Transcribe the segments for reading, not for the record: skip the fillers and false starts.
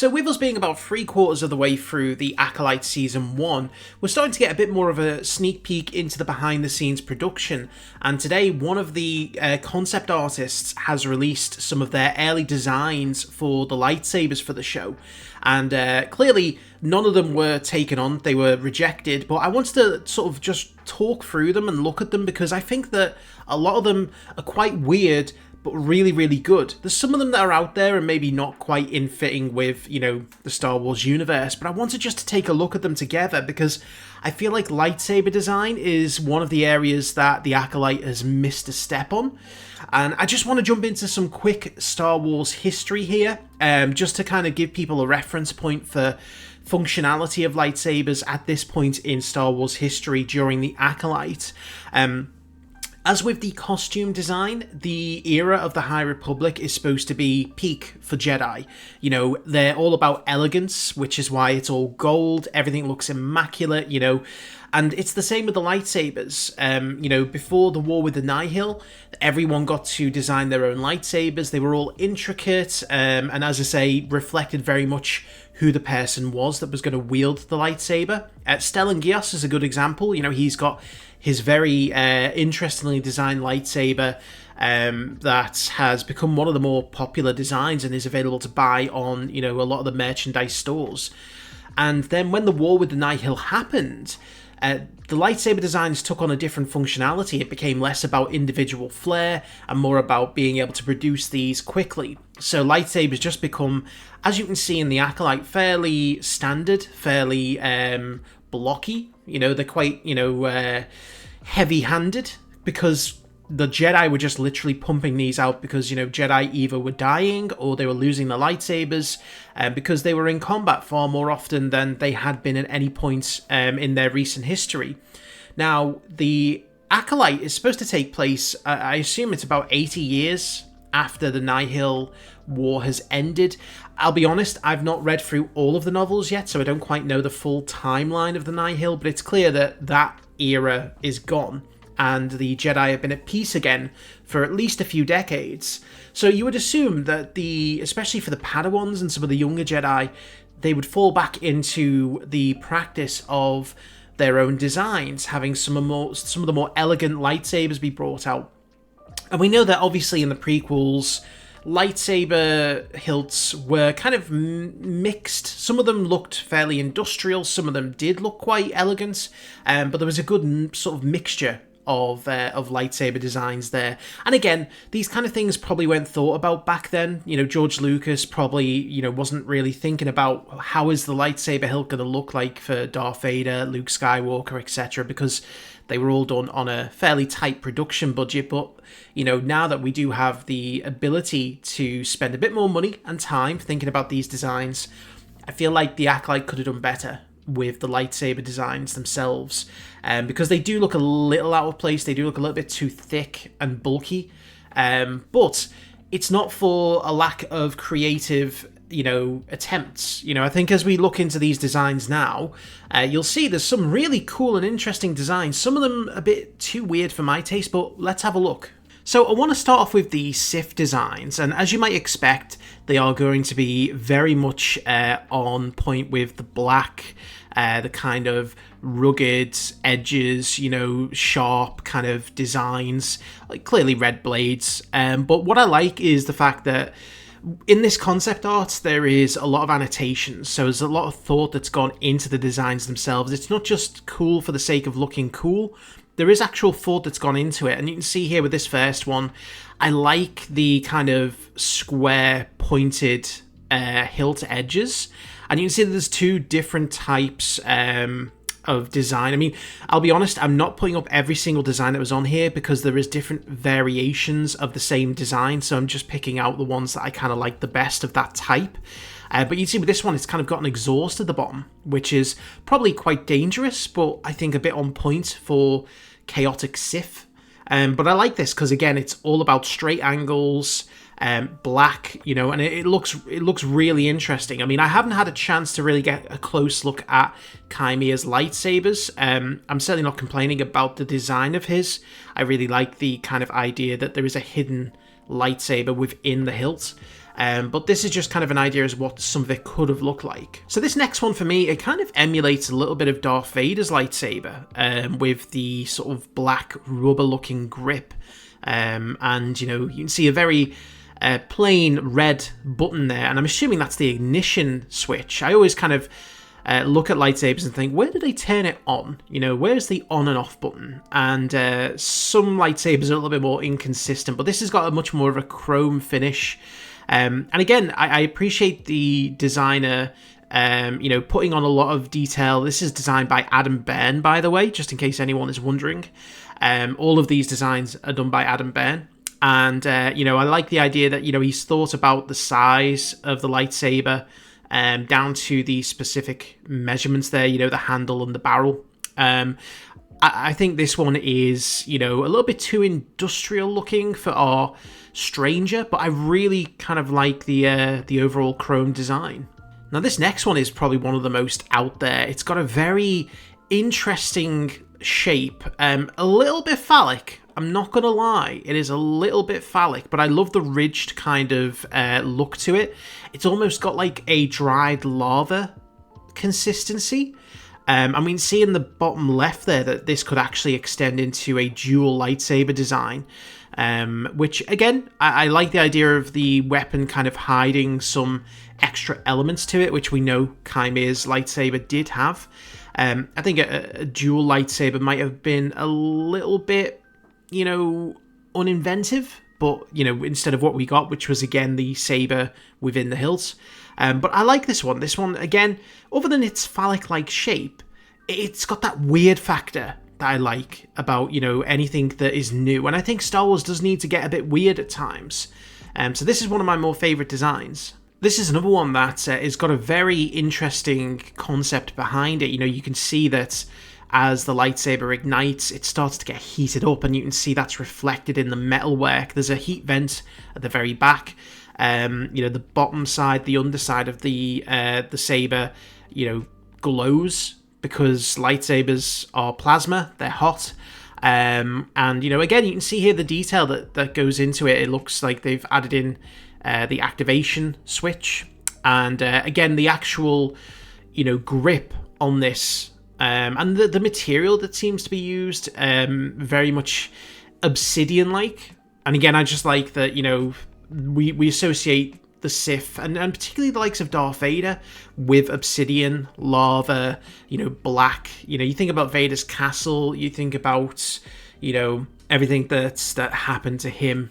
So with us being about 3/4 of the way through the Acolyte Season 1, we're starting to get a bit more of a sneak peek into the behind the scenes production, and today one of the concept artists has released some of their early designs for the lightsabers for the show, and clearly none of them were taken on, they were rejected, but I wanted to sort of just talk through them and look at them because I think that a lot of them are quite weird but really, really good. There's some of them that are out there and maybe not quite in fitting with, you know, the Star Wars universe, but I wanted just to take a look at them together because I feel like lightsaber design is one of the areas that the Acolyte has missed a step on. And I just want to jump into some quick Star Wars history here, just to kind of give people a reference point for functionality of lightsabers at this point in Star Wars history during the Acolyte. As with the costume design, the era of the High Republic is supposed to be peak for Jedi. You know, they're all about elegance, which is why it's all gold, everything looks immaculate, you know, and it's the same with the lightsabers. You know, before the war with the Nihil, everyone got to design their own lightsabers, they were all intricate, and as I say, reflected very much who the person was that was going to wield the lightsaber. Stellan Gios is a good example. You know, he's got his very interestingly designed lightsaber that has become one of the more popular designs and is available to buy on, you know, a lot of the merchandise stores. And then when the war with the Nihil happened, the lightsaber designs took on a different functionality. It became less about individual flair and more about being able to produce these quickly. So lightsabers just become, as you can see in the Acolyte, fairly standard, fairly blocky. You know, they're quite, you know, heavy-handed because the Jedi were just literally pumping these out because, you know, Jedi either were dying or they were losing their lightsabers because they were in combat far more often than they had been at any point in their recent history. Now, the Acolyte is supposed to take place, I assume it's about 80 years after the Nihil War has ended. I'll be honest, I've not read through all of the novels yet, so I don't quite know the full timeline of the Nihil, but it's clear that that era is gone, and the Jedi have been at peace again for at least a few decades. So you would assume that especially for the Padawans and some of the younger Jedi, they would fall back into the practice of their own designs, having some of the more elegant lightsabers be brought out. And we know that obviously in the prequels, lightsaber hilts were kind of mixed. Some of them looked fairly industrial, some of them did look quite elegant, but there was a good sort of mixture of lightsaber designs there. And again, these kind of things probably weren't thought about back then. You know, George Lucas probably, you know, wasn't really thinking about how is the lightsaber hilt going to look like for Darth Vader, Luke Skywalker, etc., because they were all done on a fairly tight production budget. But, you know, now that we do have the ability to spend a bit more money and time thinking about these designs, I feel like the Acolyte could have done better with the lightsaber designs themselves, because they do look a little out of place, they do look a little bit too thick and bulky, but it's not for a lack of creative, you know, attempts. You know, I think as we look into these designs now, you'll see there's some really cool and interesting designs, some of them a bit too weird for my taste, but let's have a look. So I want to start off with the Sith designs, and as you might expect, they are going to be very much on point with the black, the kind of rugged edges, you know, sharp kind of designs, like clearly red blades. But what I like is the fact that in this concept art, there is a lot of annotations, so there's a lot of thought that's gone into the designs themselves. It's not just cool for the sake of looking cool. There is actual thought that's gone into it, and you can see here with this first one, I like the kind of square pointed hilt edges, and you can see that there's two different types of design. I mean, I'll be honest, I'm not putting up every single design that was on here because there is different variations of the same design, so I'm just picking out the ones that I kind of like the best of that type. But you see with this one, it's kind of got an exhaust at the bottom, which is probably quite dangerous, but I think a bit on point for chaotic Sith. But I like this because, again, it's all about straight angles, black, you know, and it looks really interesting. I mean, I haven't had a chance to really get a close look at Kymea's lightsabers. I'm certainly not complaining about the design of his. I really like the kind of idea that there is a hidden lightsaber within the hilt. But this is just kind of an idea as what some of it could have looked like. So this next one for me, it kind of emulates a little bit of Darth Vader's lightsaber, with the sort of black rubber-looking grip. And, you know, you can see a very plain red button there, and I'm assuming that's the ignition switch. I always kind of look at lightsabers and think, where do they turn it on? You know, where's the on and off button? And some lightsabers are a little bit more inconsistent, but this has got a much more of a chrome finish. And again, I appreciate the designer, you know, putting on a lot of detail. This is designed by Adam Byrne, by the way, just in case anyone is wondering. All of these designs are done by Adam Byrne. And, you know, I like the idea that, you know, he's thought about the size of the lightsaber, down to the specific measurements there, you know, the handle and the barrel. I think this one is, you know, a little bit too industrial looking for our Stranger, but I really kind of like the overall chrome design. Now, this next one is probably one of the most out there. It's got a very interesting shape, a little bit phallic. I'm not going to lie, it is a little bit phallic, but I love the ridged kind of look to it. It's almost got like a dried lava consistency. I mean, see in the bottom left there that this could actually extend into a dual lightsaber design, which, again, I like the idea of the weapon kind of hiding some extra elements to it, which we know Kymir's lightsaber did have. I think a dual lightsaber might have been a little bit, you know, uninventive, but, you know, instead of what we got, which was, again, the saber within the hilt. But I like this one. This one, again, other than its phallic-like shape, it's got that weird factor that I like about, you know, anything that is new. And I think Star Wars does need to get a bit weird at times. So this is one of my more favourite designs. This is another one that has got a very interesting concept behind it. You know, you can see that as the lightsaber ignites, it starts to get heated up, and you can see that's reflected in the metalwork. There's a heat vent at the very back. You know, the bottom side, the underside of the saber, you know, glows because lightsabers are plasma. They're hot. And, you know, again, you can see here the detail that goes into it. It looks like they've added in the activation switch. And, again, the actual, you know, grip on this, and the material that seems to be used, very much obsidian-like. And again, I just like that, you know, we associate the Sith, and particularly the likes of Darth Vader, with obsidian, lava, you know, black. You know, you think about Vader's castle, you think about, you know, everything that happened to him,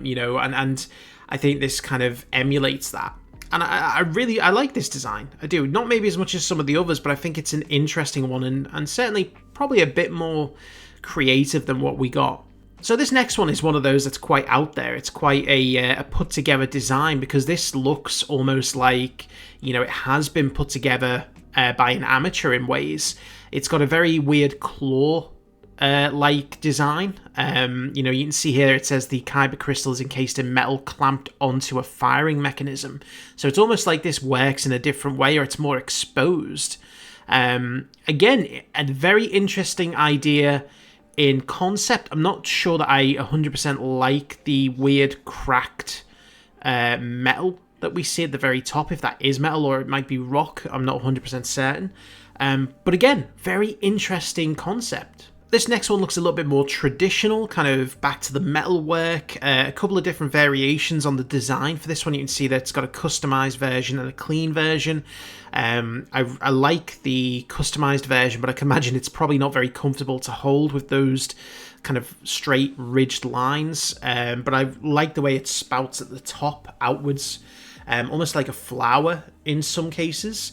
you know, and I think this kind of emulates that. And I really like this design. I do. Not maybe as much as some of the others, but I think it's an interesting one, and certainly probably a bit more creative than what we got. So this next one is one of those that's quite out there. It's quite a put-together design, because this looks almost like, you know, it has been put together by an amateur in ways. It's got a very weird claw like design. You know, you can see here it says the kyber crystal is encased in metal clamped onto a firing mechanism. So it's almost like this works in a different way, or it's more exposed. Again, a very interesting idea in concept. I'm not sure that I 100% like the weird cracked metal that we see at the very top, if that is metal or it might be rock. I'm not 100% certain. But again, very interesting concept. This next one looks a little bit more traditional, kind of back to the metalwork. A couple of different variations on the design for this one. You can see that it's got a customized version and a clean version. I like the customized version, but I can imagine it's probably not very comfortable to hold with those kind of straight ridged lines. But I like the way it spouts at the top outwards, almost like a flower in some cases.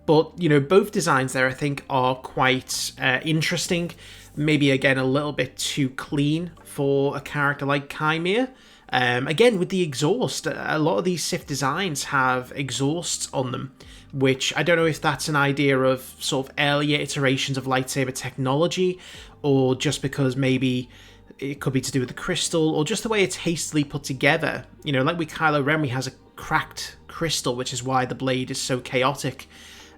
But, you know, both designs there, I think, are quite interesting. Maybe, again, a little bit too clean for a character like Kymir. Again, with the exhaust, a lot of these Sith designs have exhausts on them, which I don't know if that's an idea of sort of earlier iterations of lightsaber technology, or just because maybe it could be to do with the crystal, or just the way it's hastily put together. You know, like with Kylo Ren, he has a cracked crystal, which is why the blade is so chaotic.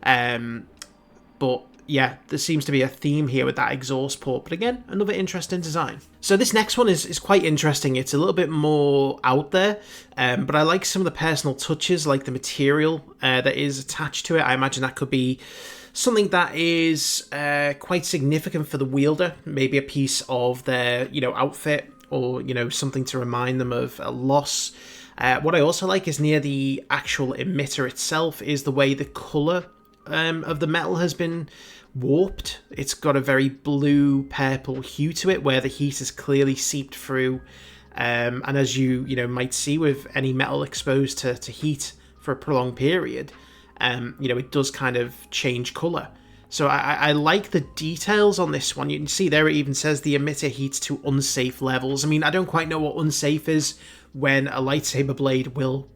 But yeah, there seems to be a theme here with that exhaust port, but again, another interesting design. So this next one is quite interesting. It's a little bit more out there, but I like some of the personal touches, like the material that is attached to it. I imagine that could be something that is quite significant for the wielder, maybe a piece of their, outfit, or, something to remind them of a loss. What I also like is near the actual emitter itself is the way the colour of the metal has been warped. It's got a very blue purple hue to it where the heat has clearly seeped through, and as you might see with any metal exposed to heat for a prolonged period, it does kind of change colour. So I like the details on this one. You can see there it even says the emitter heats to unsafe levels. I mean, I don't quite know what unsafe is when a lightsaber blade will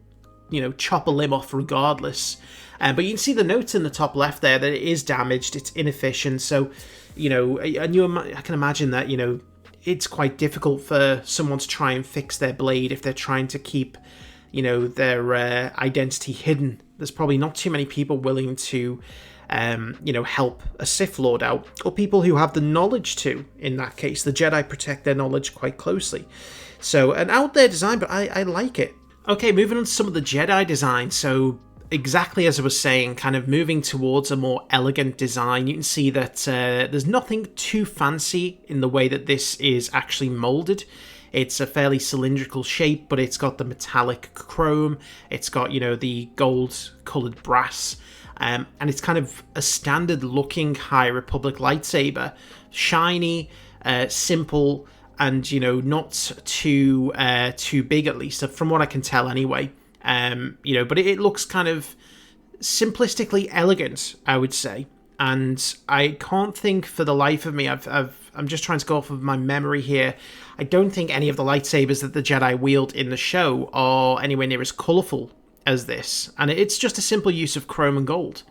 chop a limb off regardless. But you can see the notes in the top left there that it is damaged, it's inefficient. So, I can imagine that, it's quite difficult for someone to try and fix their blade if they're trying to keep, their identity hidden. There's probably not too many people willing to, help a Sith Lord out, or people who have the knowledge to, in that case. The Jedi protect their knowledge quite closely. So, an out there design, but I like it. Okay, moving on to some of the Jedi design. So, exactly as I was saying, kind of moving towards a more elegant design. You can see that there's nothing too fancy in the way that this is actually molded. It's a fairly cylindrical shape, but it's got the metallic chrome. It's got, the gold-coloured brass. And it's kind of a standard-looking High Republic lightsaber. Shiny, simple, and, not too big, at least, from what I can tell anyway. But it looks kind of simplistically elegant, I would say. And I can't think for the life of me, I'm just trying to go off of my memory here. I don't think any of the lightsabers that the Jedi wield in the show are anywhere near as colourful as this. And it's just a simple use of chrome and gold.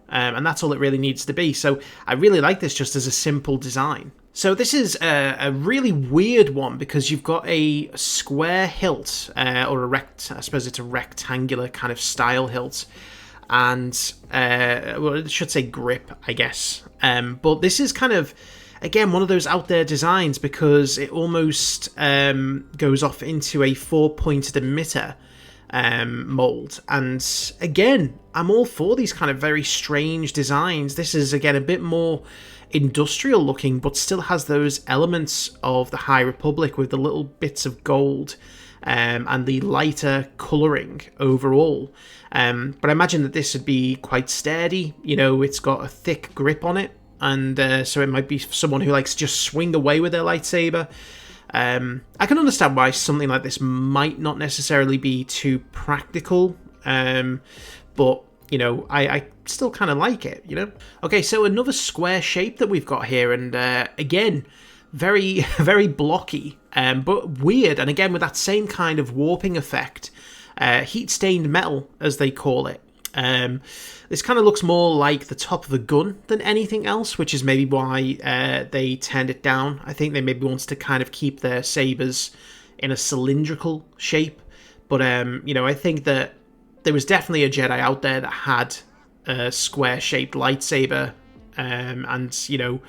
And that's all it really needs to be. So I really like this just as a simple design. So this is a really weird one because you've got a square hilt, or I suppose it's a rectangular kind of style hilt, and well, it should say grip, I guess. But this is kind of, again, one of those out there designs because it almost goes off into a 4-pointed emitter mold. And again, I'm all for these kind of very strange designs. This is, again, a bit more industrial looking, but still has those elements of the High Republic with the little bits of gold and the lighter colouring overall. But I imagine that this would be quite sturdy. It's got a thick grip on it, and so it might be someone who likes to just swing away with their lightsaber. I can understand why something like this might not necessarily be too practical, but I still kind of like it, Okay, so another square shape that we've got here, and again, very, very blocky, but weird, and again, with that same kind of warping effect. Heat-stained metal, as they call it. This kind of looks more like the top of a gun than anything else, which is maybe why they turned it down. I think they maybe wanted to kind of keep their sabers in a cylindrical shape, but I think that there was definitely a Jedi out there that had a square-shaped lightsaber, and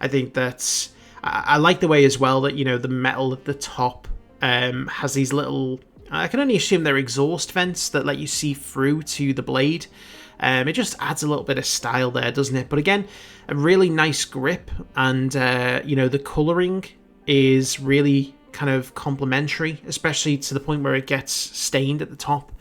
I think that's... I like the way as well that, the metal at the top has these little... I can only assume they're exhaust vents that let you see through to the blade. It just adds a little bit of style there, doesn't it? But again, a really nice grip, and the colouring is really kind of complementary, especially to the point where it gets stained at the top.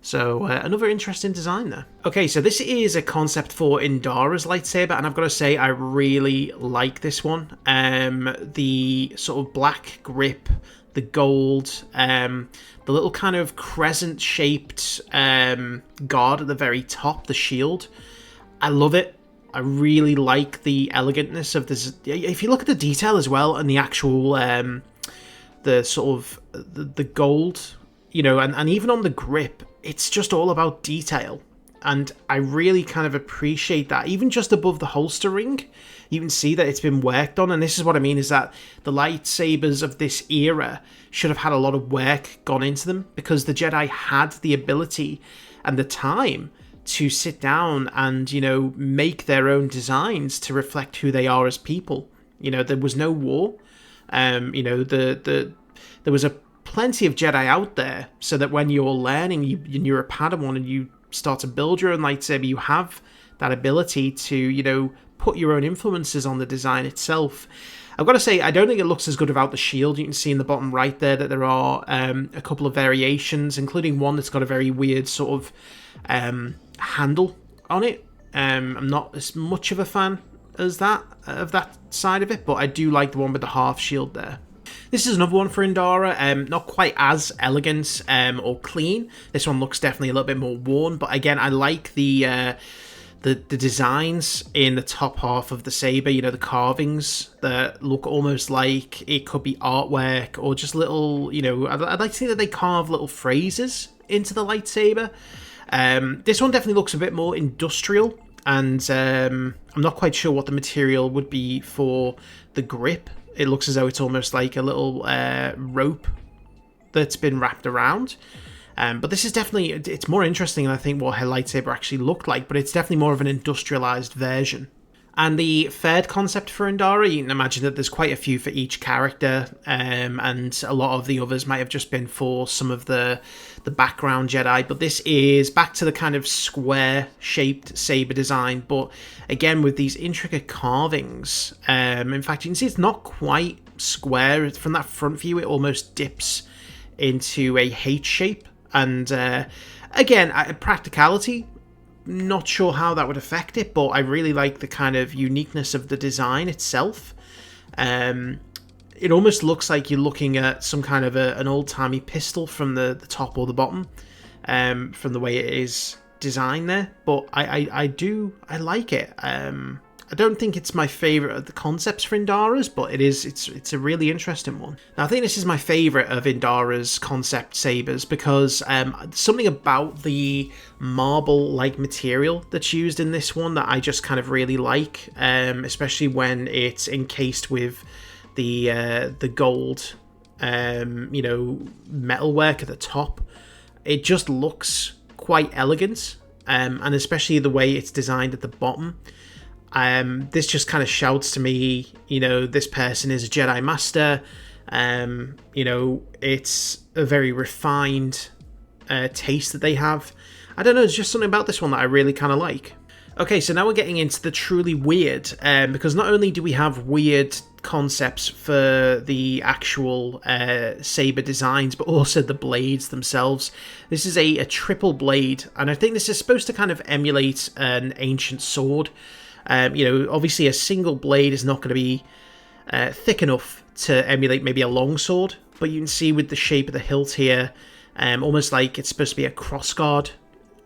So another interesting design there. Okay, so this is a concept for Indara's lightsaber, and I've got to say I really like this one. The sort of black grip, the gold, the little kind of crescent-shaped guard at the very top, the shield. I love it. I really like the elegantness of this. If you look at the detail as well, and the actual, the sort of, the gold, and even on the grip, it's just all about detail. And I really kind of appreciate that. Even just above the holster ring, you can see that it's been worked on. And this is what I mean, is that the lightsabers of this era should have had a lot of work gone into them, because the Jedi had the ability and the time to sit down and, you know, make their own designs to reflect who they are as people. You know, there was no war. You know, there was a plenty of Jedi out there, so that when you're learning, you're a Padawan and you start to build your own lightsaber, you have that ability to, you know, put your own influences on the design itself. I've got to say, I don't think it looks as good without the shield. You can see in the bottom right there that there are a couple of variations, including one that's got a very weird sort of handle on it. I'm not as much of a fan as that side of it, but I do like the one with the half shield there. This is another one for Indara, not quite as elegant or clean. This one looks definitely a little bit more worn, but again, I like the designs in the top half of the saber, you know, the carvings that look almost like it could be artwork or just little, you know, I'd like to think that they carve little phrases into the lightsaber. This one definitely looks a bit more industrial, and I'm not quite sure what the material would be for the grip. It looks as though it's almost like a little rope that's been wrapped around. But this is definitely, it's more interesting than I think what her lightsaber actually looked like, but it's definitely more of an industrialized version. And the third concept for Indara, you can imagine that there's quite a few for each character, and a lot of the others might have just been for some of the background Jedi, but this is back to the kind of square-shaped saber design, but again with these intricate carvings. In fact, you can see it's not quite square. From that front view, it almost dips into a H shape, and again, practicality, not sure how that would affect it, but I really like the kind of uniqueness of the design itself. It almost looks like you're looking at some kind of an old-timey pistol from the top or the bottom, from the way it is designed there, but I like it. I don't think it's my favourite of the concepts for Indara's, but it's a really interesting one. Now, I think this is my favourite of Indara's concept sabers because something about the marble-like material that's used in this one that I just kind of really like, especially when it's encased with the gold, you know, metalwork at the top. It just looks quite elegant, and especially the way it's designed at the bottom. This just kind of shouts to me, you know, this person is a Jedi Master. You know, it's a very refined taste that they have. I don't know, there's just something about this one that I really kind of like. Okay, so now we're getting into the truly weird, because not only do we have weird concepts for the actual saber designs, but also the blades themselves. This is a triple blade, and I think this is supposed to kind of emulate an ancient sword. You know, obviously a single blade is not going to be thick enough to emulate maybe a long sword, but you can see with the shape of the hilt here, almost like it's supposed to be a crossguard.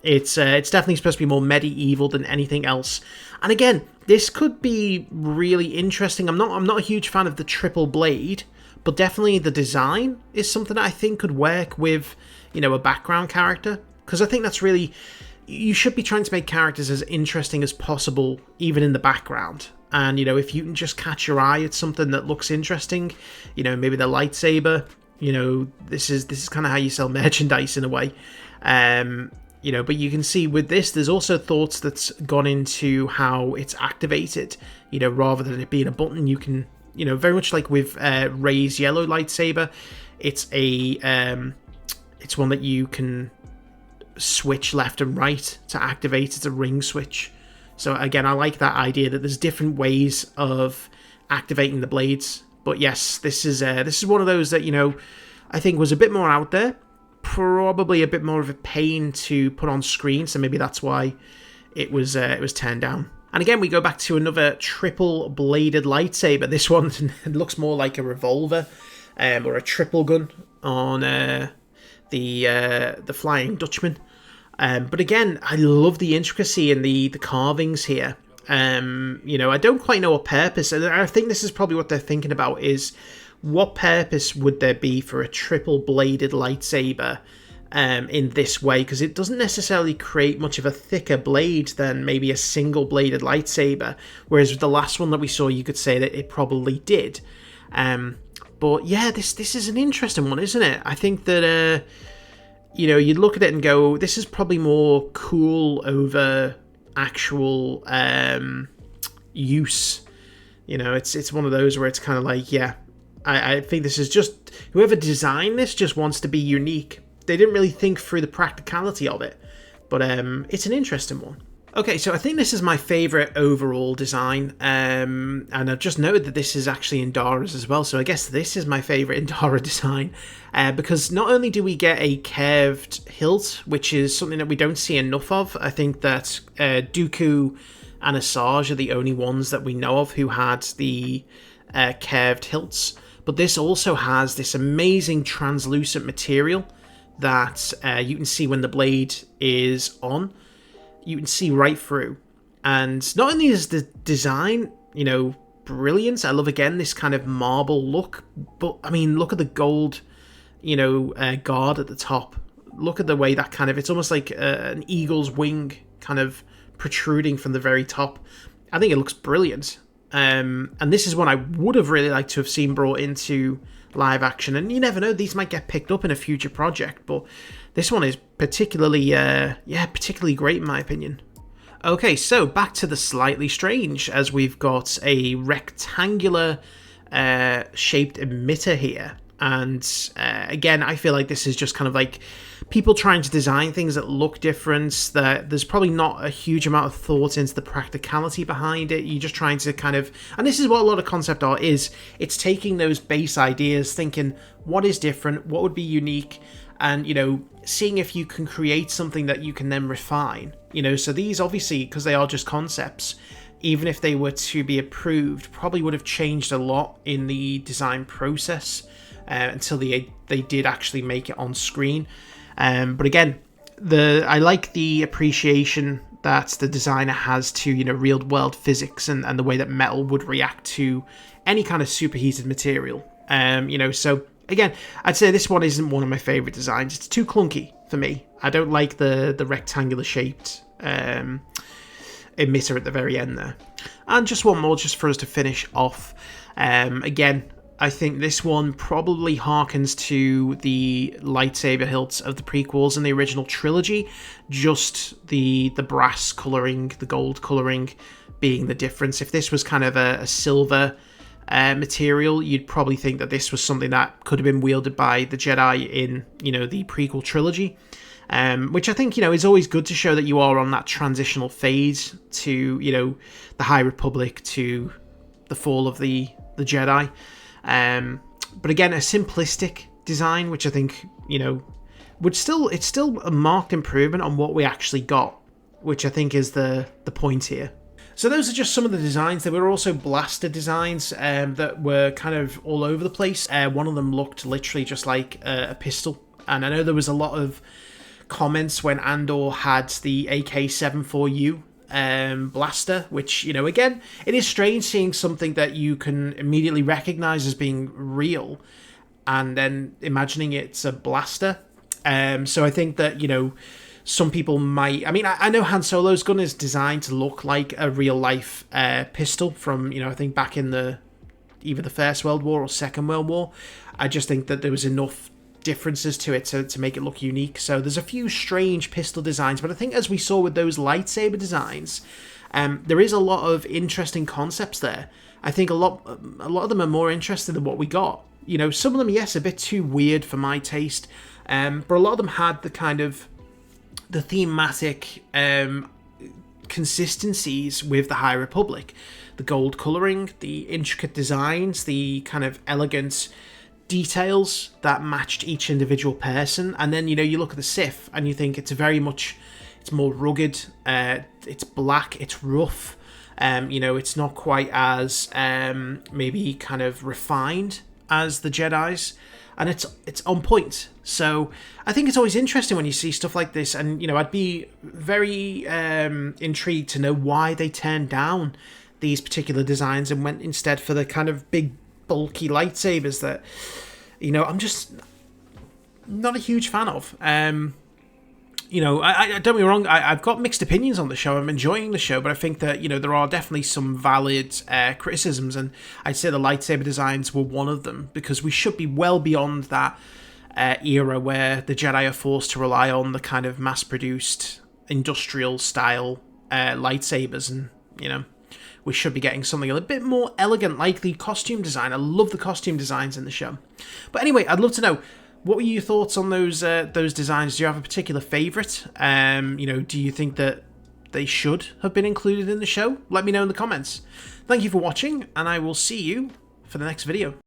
It's definitely supposed to be more medieval than anything else. And again, this could be really interesting. I'm not a huge fan of the triple blade, but definitely the design is something that I think could work with, you know, a background character, because I think that's really, you should be trying to make characters as interesting as possible, even in the background. And, you know, if you can just catch your eye at something that looks interesting, you know, maybe the lightsaber, you know, this is kind of how you sell merchandise in a way. You know, but you can see with this, there's also thoughts that's gone into how it's activated, you know, rather than it being a button. You can, you know, very much like with Rey's yellow lightsaber, it's it's one that you can switch left and right to activate. It's a ring switch. So again, I like that idea that there's different ways of activating the blades. But yes, this is one of those that, you know, I think was a bit more out there, probably a bit more of a pain to put on screen. So maybe that's why it was turned down. And again, we go back to another triple bladed lightsaber. This one looks more like a revolver, or a triple gun on the Flying Dutchman. But again, I love the intricacy and the carvings here. You know, I don't quite know what purpose, and I think this is probably what they're thinking about, is what purpose would there be for a triple bladed lightsaber in this way, because it doesn't necessarily create much of a thicker blade than maybe a single bladed lightsaber, whereas with the last one that we saw, you could say that it probably did. But yeah, this is an interesting one, isn't it? I think that you know, you'd look at it and go, this is probably more cool over actual use. You know, it's one of those where it's kind of like, yeah, I think this is just, whoever designed this just wants to be unique. They didn't really think through the practicality of it, but it's an interesting one. Okay, so I think this is my favourite overall design, and I've just noted that this is actually Indara's as well, so I guess this is my favourite Indara design, because not only do we get a curved hilt, which is something that we don't see enough of. I think that Dooku and Asajj are the only ones that we know of who had the curved hilts, but this also has this amazing translucent material that you can see when the blade is on. You can see right through. And not only is the design, you know, brilliant, I love, again, this kind of marble look, but, I mean, look at the gold, you know, guard at the top. Look at the way that kind of, it's almost like an eagle's wing kind of protruding from the very top. I think it looks brilliant. And this is one I would have really liked to have seen brought into live action. And you never know, these might get picked up in a future project, but this one is particularly, particularly great in my opinion. Okay, so back to the slightly strange, as we've got a rectangular shaped emitter here. And again, I feel like this is just kind of like people trying to design things that look different, that there's probably not a huge amount of thought into the practicality behind it. You're just trying to kind of, and this is what a lot of concept art is, it's taking those base ideas, thinking what is different, what would be unique, and, you know, seeing if you can create something that you can then refine. You know, so these obviously, because they are just concepts, even if they were to be approved, probably would have changed a lot in the design process until they did actually make it on screen. But again, I like the appreciation that the designer has to, you know, real world physics and the way that metal would react to any kind of superheated material. You know, so again, I'd say this one isn't one of my favourite designs. It's too clunky for me. I don't like the rectangular shaped emitter at the very end there. And just one more just for us to finish off. Again, I think this one probably harkens to the lightsaber hilts of the prequels and the original trilogy, just the brass colouring, the gold colouring being the difference. If this was kind of a silver material, you'd probably think that this was something that could have been wielded by the Jedi in, you know, the prequel trilogy. Which I think, you know, is always good to show that you are on that transitional phase to, you know, the High Republic to the fall of the Jedi. But again, a simplistic design, which I think, you know, it's still a marked improvement on what we actually got, which I think is the point here. So those are just some of the designs. There were also blaster designs that were kind of all over the place. One of them looked literally just like a pistol. And I know there was a lot of comments when Andor had the AK-74U blaster, which, you know, again, it is strange seeing something that you can immediately recognize as being real and then imagining it's a blaster. So I think that, you know, some people might, I mean, I know Han Solo's gun is designed to look like a real life pistol from, you know, I think back in either the First World War or Second World War. I just think that there was enough differences to it to make it look unique. So there's a few strange pistol designs, but I think as we saw with those lightsaber designs, there is a lot of interesting concepts there. I think a lot of them are more interesting than what we got. You know, some of them, yes, a bit too weird for my taste, but a lot of them had the kind of the thematic consistencies with the High Republic, the gold colouring, the intricate designs, the kind of elegant details that matched each individual person. And then, you know, you look at the Sith and you think it's more rugged, it's black, it's rough, you know, it's not quite as maybe kind of refined as the Jedi's, and it's on point. So I think it's always interesting when you see stuff like this, and, you know, I'd be very intrigued to know why they turned down these particular designs and went instead for the kind of big bulky lightsabers that, you know, I'm just not a huge fan of. You know, I don't get me wrong, I've got mixed opinions on the show. I'm enjoying the show, but I think that, you know, there are definitely some valid criticisms, and I'd say the lightsaber designs were one of them, because we should be well beyond that era where the Jedi are forced to rely on the kind of mass-produced, industrial-style lightsabers, and, you know, we should be getting something a little bit more elegant, like the costume design. I love the costume designs in the show. But anyway, I'd love to know, what were your thoughts on those designs? Do you have a particular favourite? You know, do you think that they should have been included in the show? Let me know in the comments. Thank you for watching, and I will see you for the next video.